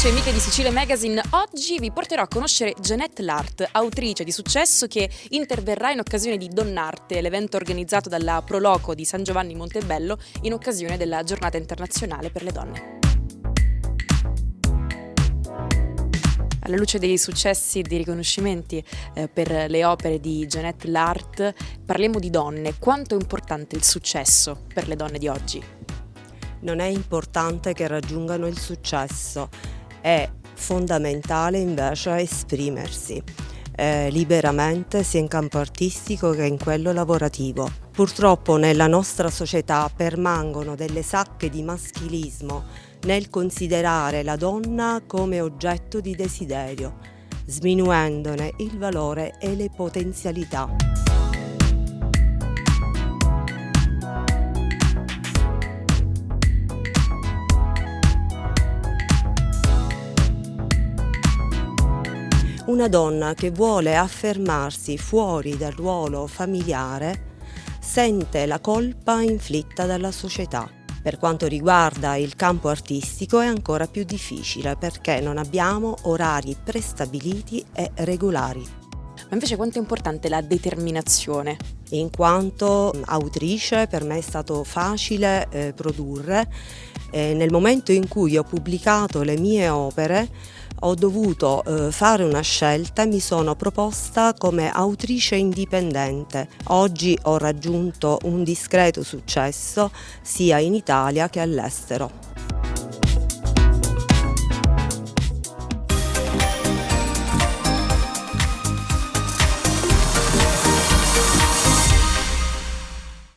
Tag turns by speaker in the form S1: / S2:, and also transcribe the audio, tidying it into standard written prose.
S1: Amici e amiche di Sicile Magazine, oggi vi porterò a conoscere Jeanette L'Art, autrice di successo che interverrà in occasione di Donn'Arte, l'evento organizzato dalla Pro Loco di San Giovanni Montebello in occasione della Giornata Internazionale per le Donne. Alla luce dei successi e dei riconoscimenti per le opere di Jeanette L'Art, parliamo di donne. Quanto è importante il successo per le donne di oggi?
S2: Non è importante che raggiungano il successo, è fondamentale invece esprimersi liberamente sia in campo artistico che in quello lavorativo. Purtroppo nella nostra società permangono delle sacche di maschilismo nel considerare la donna come oggetto di desiderio, sminuendone il valore e le potenzialità. Una donna che vuole affermarsi fuori dal ruolo familiare sente la colpa inflitta dalla società. Per quanto riguarda il campo artistico è ancora più difficile perché non abbiamo orari prestabiliti e regolari.
S1: Ma invece quanto è importante la determinazione?
S2: In quanto autrice per me è stato facile produrre. Nel momento in cui ho pubblicato le mie opere ho dovuto fare una scelta e mi sono proposta come autrice indipendente. Oggi ho raggiunto un discreto successo sia in Italia che all'estero.